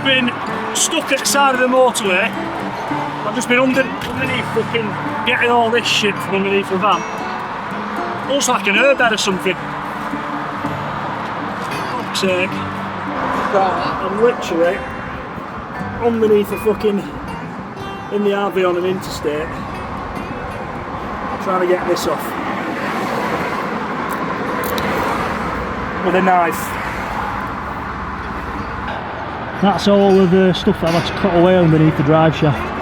been stuck at the side of the motorway. I've just been underneath fucking getting all this shit from underneath the van. Looks like an airbed or something. Fuck's sake. I'm literally underneath the fucking, in the RV on an interstate, trying to get this off with a knife. That's all of the stuff that I've had to cut away underneath the drive shaft.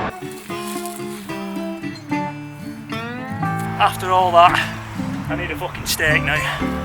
After all that, I need a fucking steak now.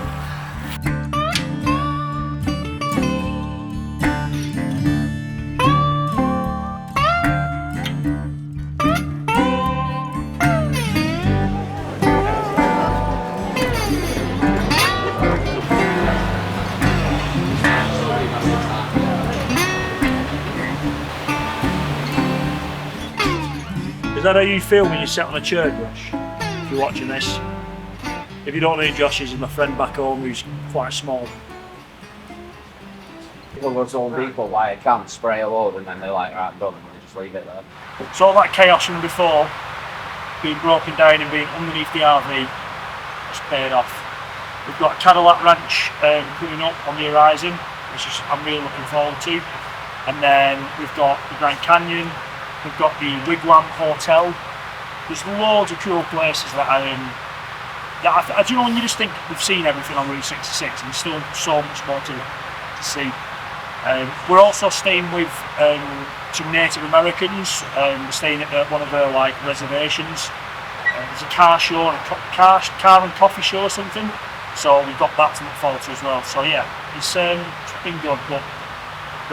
Is that how you feel when you sit on a chair, Josh? If you're watching this. If you don't know who Josh is, he's my friend back home who's quite small. People go to Home Depot, buy a can, spray a load, and then they're like, right, done, and they just leave it there. So all that chaos from before, being broken down and being underneath the RV, has paid off. We've got Cadillac Ranch coming up on the horizon, which I'm really looking forward to. And then we've got the Grand Canyon. We've got the Wigwam Hotel. There's loads of cool places that do you know when you just think we've seen everything on Route 66 and there's still so much more to see. We're also staying with some Native Americans. We're staying at one of their like reservations. There's a car show, and car and coffee show or something. So we've got that to look forward to as well. So yeah, it's been good. But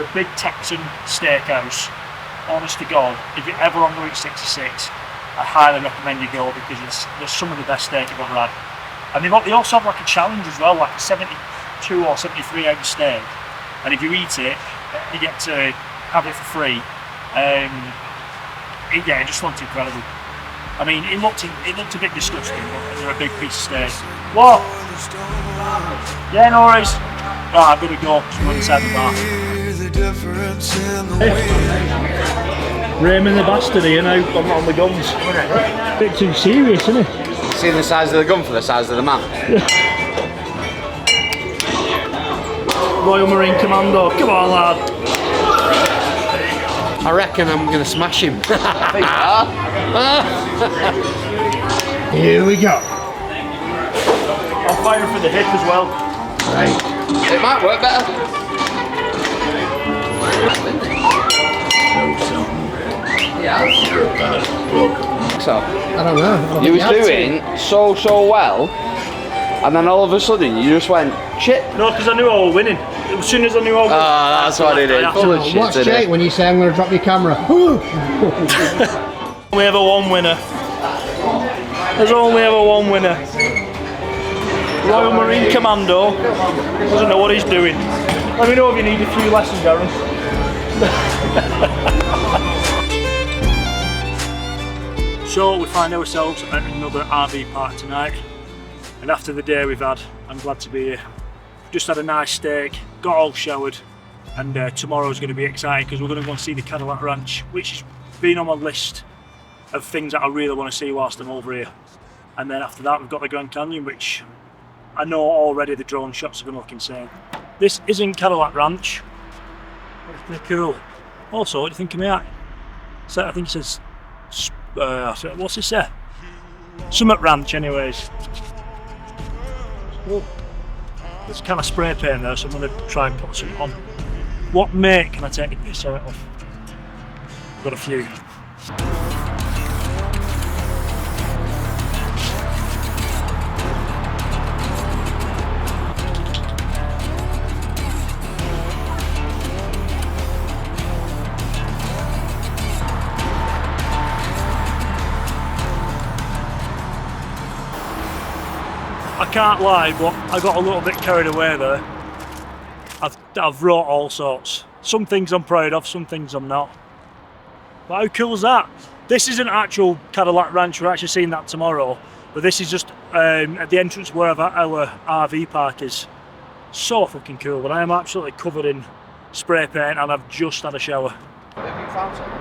the Big Texan Steakhouse, honest to God, if you're ever on Route 66, I highly recommend you go because there's some of the best steak I've ever had. And they also have like a challenge as well, like a 72 or 73 ounce steak. And if you eat it, you get to have it for free. Yeah, it just looked incredible. I mean, it looked a bit disgusting, but they're a big piece of steak. What? Yeah, no worries. Right, I'm gonna go. I'm inside the bar. Raymond the bastard here now, on the guns. A bit too serious, isn't it? See the size of the gun for the size of the man? Royal Marine Commando, come on lad. I reckon I'm going to smash him. Here we go. I'll fire for the hip as well. Right. It might work better. So, I don't know. You was doing so well, and then all of a sudden you just went shit. No, because I knew I was winning. As soon as I knew I was winning. Oh, that's what it is. Full of shit. Watch Jake when you say I'm going to drop your camera. We have one winner. There's only ever one winner. Royal Marine Commando doesn't know what he's doing. Let me know if you need a few lessons, Darren. So we find ourselves at another RV park tonight, and after the day we've had, I'm glad to be here. Just had a nice steak, got all showered, and tomorrow's going to be exciting because we're going to go and see the Cadillac Ranch, which has been on my list of things that I really want to see whilst I'm over here. And then after that we've got the Grand Canyon, which I know already the drone shots are going to look insane. This isn't Cadillac Ranch. It's pretty cool. Also, what do you think of my hat? So I think it says, what's it say? Summit Ranch anyways. Oh, there's kind of spray paint there, so I'm going to try and put some on. What make can I take this out of? I've got a few. I can't lie, but I got a little bit carried away there. I've wrote all sorts. Some things I'm proud of, some things I'm not. But how cool is that? This isn't actual Cadillac Ranch, we're actually seeing that tomorrow. But this is just at the entrance wherever our RV park is. So fucking cool, but I am absolutely covered in spray paint, and I've just had a shower. Have you found something?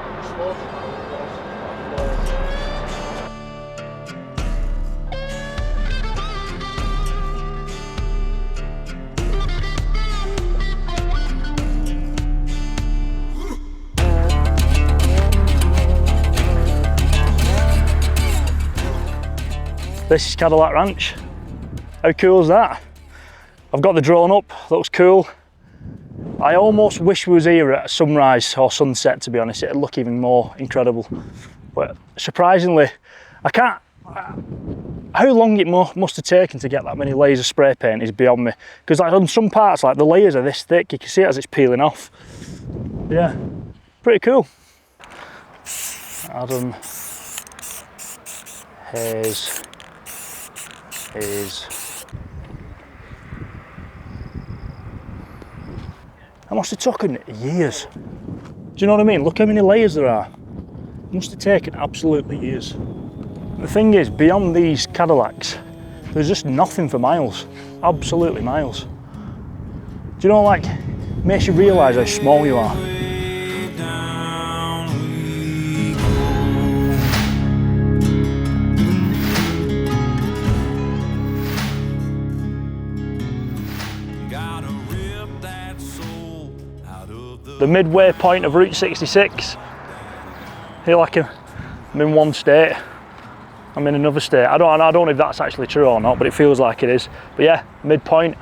This is Cadillac Ranch. How cool is that? I've got the drone up, looks cool. I almost wish we was here at sunrise or sunset, to be honest. It'd look even more incredible. But surprisingly, I can't, how long it must have taken to get that many layers of spray paint is beyond me. Because like on some parts, like the layers are this thick, you can see it as it's peeling off. Yeah, pretty cool. Adam Hayes is, that must have taken years. Do you know what I mean? Look how many layers there are. It must have taken absolutely years. The thing is, beyond these Cadillacs, there's just nothing for miles. Absolutely miles. Do you know, like, makes you realise how small you are. The midway point of Route 66. I feel like I'm in one state, I'm in another state. I don't know if that's actually true or not, but it feels like it is. But yeah, midpoint.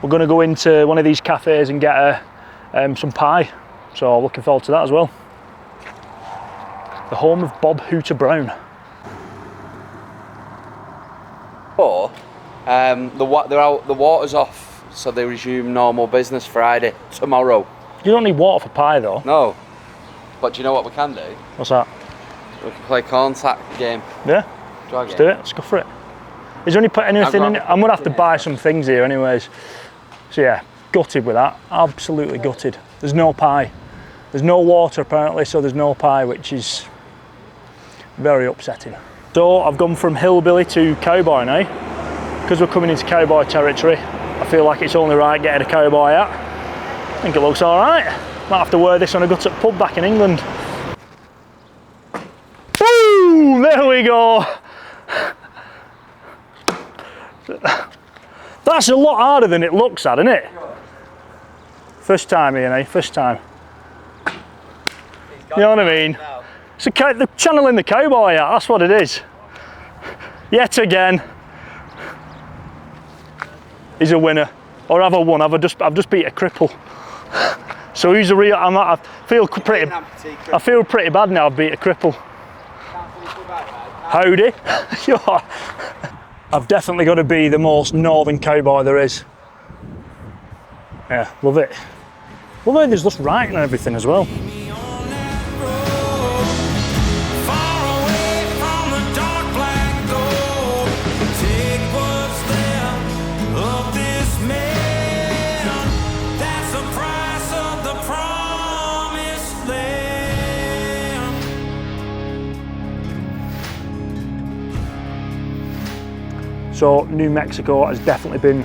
We're going to go into one of these cafes and get some pie. So looking forward to that as well. The home of Bob Hooter Brown. Or the water's off, so they resume normal business Friday, tomorrow. You don't need water for pie though. No, but do you know what we can do? What's that? We can play contact game. Yeah, let's do it, let's go for it. Is there anything in it? I'm gonna have to buy some things here anyways. So yeah, gutted with that, absolutely gutted. There's no pie. There's no water apparently, so there's no pie, which is very upsetting. So I've gone from hillbilly to cowboy now. Because we're coming into cowboy territory, I feel like it's only right getting a cowboy hat. I think it looks all right. Might have to wear this when I go to the pub back in England. Boom! There we go. That's a lot harder than it looks at, isn't it? First time here, eh? First time. You know what I mean? It's the channeling the cowboy hat, that's what it is. Yet again. He's a winner. Or have I won? I've just beat a cripple. So who's a real? I feel pretty bad now. I've beat a cripple. Howdy. I've definitely got to be the most northern cowboy there is. Yeah, love it. Love it. There's just writing and everything as well. So New Mexico has definitely been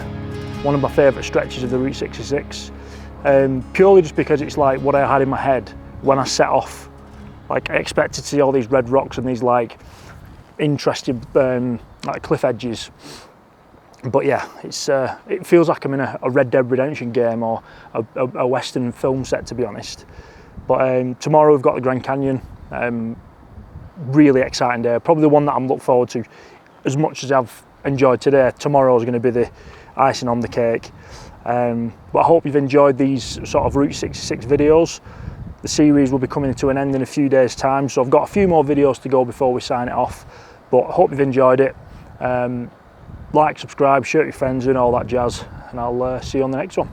one of my favourite stretches of the Route 66, purely just because it's like what I had in my head when I set off. Like I expected to see all these red rocks and these like interesting like cliff edges, but yeah, it feels like I'm in a Red Dead Redemption game or a Western film set, to be honest. But tomorrow we've got the Grand Canyon, really exciting day, probably the one that I'm looking forward to as much as I've enjoyed today. Tomorrow is going to be the icing on the cake. But I hope you've enjoyed these sort of Route 66 videos. The series will be coming to an end in a few days' time, so I've got a few more videos to go before we sign it off. But I hope you've enjoyed it. Like, subscribe, share with your friends and all that jazz, and I'll see you on the next one.